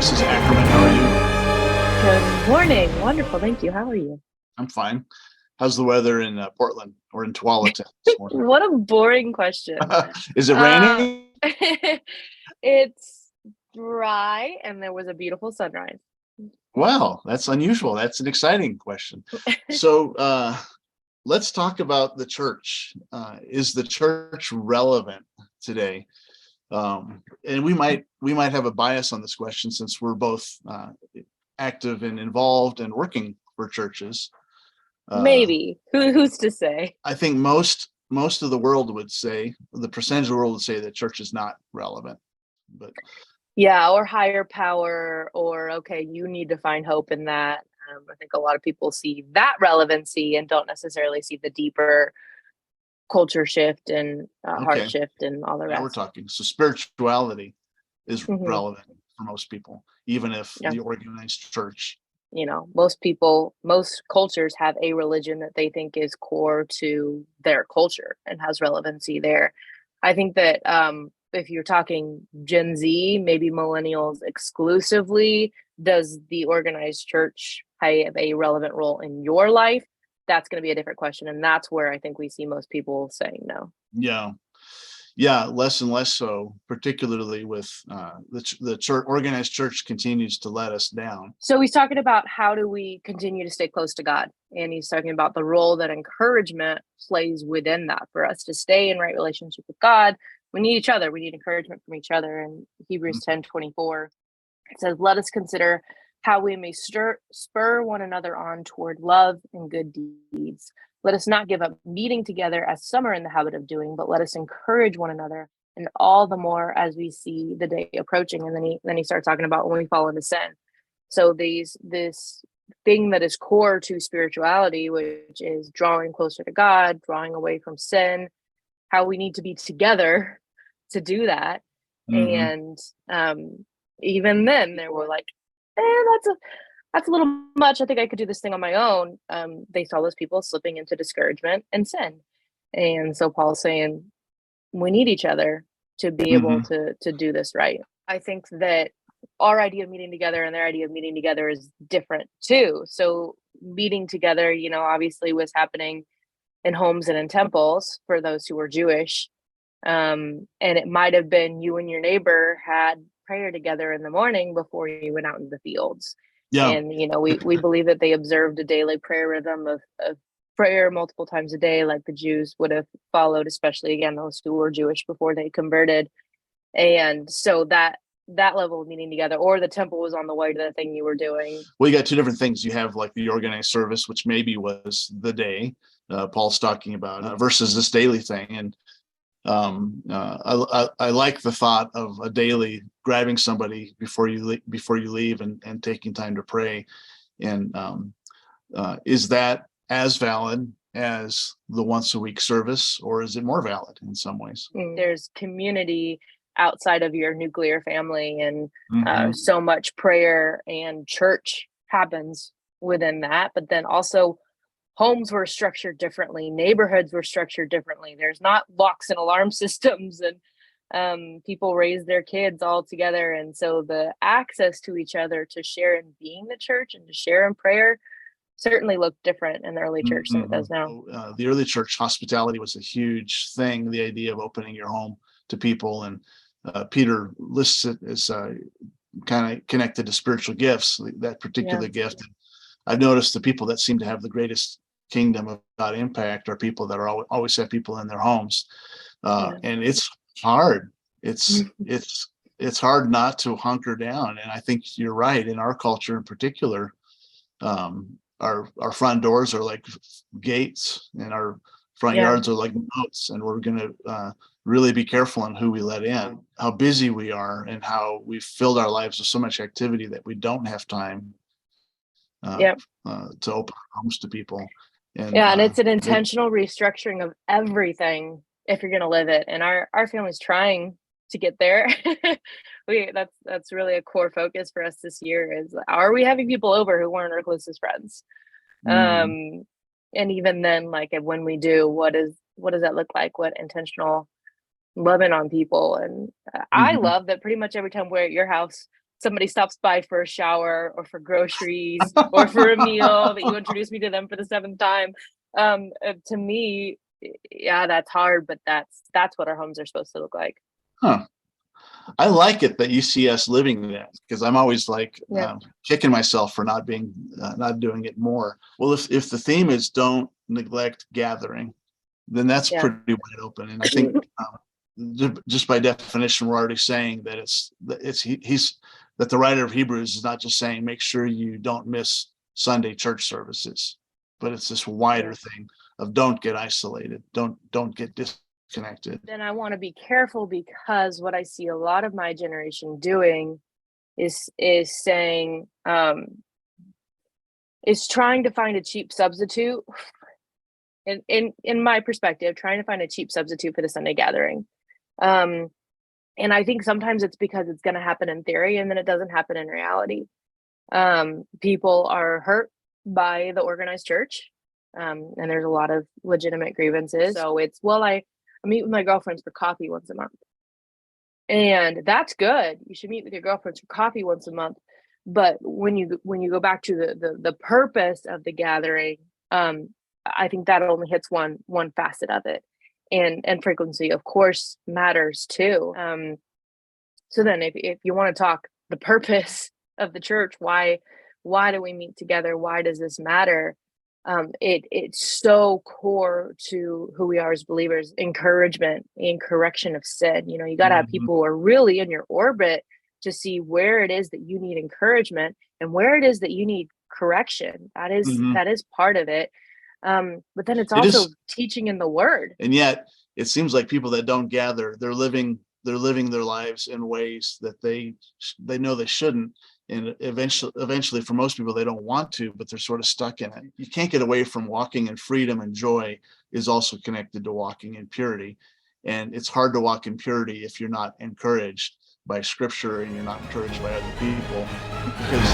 This is Ackermann. How are you? Good morning. Wonderful. Thank you. How are you? I'm fine. How's the weather in Portland or in Tualatin this morning? What a boring question. Is it Uh, raining? it's dry and there was a beautiful sunrise. Well, that's unusual. That's an exciting question. So let's talk about the church. Is the church relevant today? And we might have a bias on this question since we're both active and involved and working for churches. Uh, Maybe. Who's to say? I think most of the world would say, the percentage of the world would say that church is not relevant. But Yeah, or higher power, or okay, you need to find hope in that. I think a lot of people see that relevancy and don't necessarily see the deeper culture shift and heart okay, shift and all the now we're rest. talking. So spirituality is Hmm. relevant for most people, even if Yeah. the organized church. Most people, most cultures have a religion that they think is core to their culture and has relevancy there. I think that if you're talking Gen Z, maybe millennials exclusively, does the organized church have a relevant role in your life? That's going to be a different question. And that's where I think we see most people saying no. Yeah, yeah, less and less so, particularly with the church. Organized church continues to let us down. So he's talking about how do we continue to stay close to God? And he's talking about the role that encouragement plays within that for us to stay in right relationship with God. We need each other. We need encouragement from each other. And Hebrews Mhm. 10:24, it says, let us consider how we may spur one another on toward love and good deeds. Let us not give up meeting together as some are in the habit of doing, but let us encourage one another, and all the more as we see the day approaching. And then he starts talking about when we fall into sin. So this thing that is core to spirituality, which is drawing closer to God, drawing away from sin, how we need to be together to do that. Mhm. And even then they were like, that's a little much. I think I could do this thing on my own. They saw those people slipping into discouragement and sin. And so Paul's saying we need each other to be able Mhm. to do this right. I think that our idea of meeting together and their idea of meeting together is different too. So meeting together, obviously was happening in homes and in temples for those who were Jewish. And it might have been you and your neighbor had prayer together in the morning before you went out into the fields. Yeah. And we believe that they observed a daily prayer rhythm of prayer multiple times a day, like the Jews would have followed, especially again those who were Jewish before they converted. And so that level of meeting together, or the temple was on the way to the thing you were doing. Well, you got two different things. You have like the organized service, which maybe was the day Paul's talking about, versus this daily thing. And I like the thought of a daily grabbing somebody before you leave and taking time to pray. And is that as valid as the once a week service, or is it more valid in some ways? There's community outside of your nuclear family, and Mm-hmm. so much prayer and church happens within that. But then also homes were structured differently, neighborhoods were structured differently. There's not locks and alarm systems, and people raise their kids all together. And so the access to each other to share in being the church and to share in prayer certainly looked different in the early church than it Mm-hmm. does now. The early church hospitality was a huge thing. The idea of opening your home to people, and Peter lists it as kind of connected to spiritual gifts. That Yeah. particular gift. I've noticed the people that seem to have the greatest kingdom of God impact are people that are always have people in their homes, Yeah. and it's hard. It's hard not to hunker down, and I think you're right. In our culture, in particular, our front doors are like gates, and our front Yeah. yards are like moats, and we're going to really be careful on who we let in, how busy we are, and how we've filled our lives with so much activity that we don't have time uh, Yeah. to open homes to people. And Yeah, and it's an intentional restructuring of everything if you're gonna live it. And our family's trying to get there. That's really a core focus for us this year is, are we having people over who weren't our closest friends? mm, Um, and even then, like when we do, what does that look like? What intentional loving on people? And I mhm. love that pretty much every time we're at your house, somebody stops by for a shower or for groceries or for a meal that you introduce me to them for the 7th time. To me, yeah, that's hard, but that's what our homes are supposed to look like. Huh. I like it that you see us living that, because I'm always like kicking myself for not doing it more. Well, if the theme is don't neglect gathering, then that's pretty wide open. And I think just by definition, we're already saying that he's that the writer of Hebrews is not just saying make sure you don't miss Sunday church services, but it's this wider thing of don't get isolated, don't get disconnected. Then I want to be careful, because what I see a lot of my generation doing is saying is trying to find a cheap substitute. In my perspective, trying to find a cheap substitute for the Sunday gathering. And I think sometimes it's because it's going to happen in theory and then it doesn't happen in reality. People are hurt by the organized church. And there's a lot of legitimate grievances. So it's, well, I meet with my girlfriends for coffee once a month. And that's good. You should meet with your girlfriends for coffee once a month. But when you go back to the purpose of the gathering, I think that only hits one facet of it. And frequency, of course, matters too. So then if you want to talk the purpose of the church, why do we meet together? Why does this matter? It's so core to who we are as believers: encouragement and correction of sin. You got to have people who are really in your orbit to see where it is that you need encouragement and where it is that you need correction. That is part of it. But then it's also teaching in the word. And yet it seems like people that don't gather, they're living their lives in ways that they know they shouldn't. And eventually for most people, they don't want to, but they're sort of stuck in it. You can't get away from walking in freedom, and joy is also connected to walking in purity. And it's hard to walk in purity if you're not encouraged by scripture and you're not encouraged by other people, because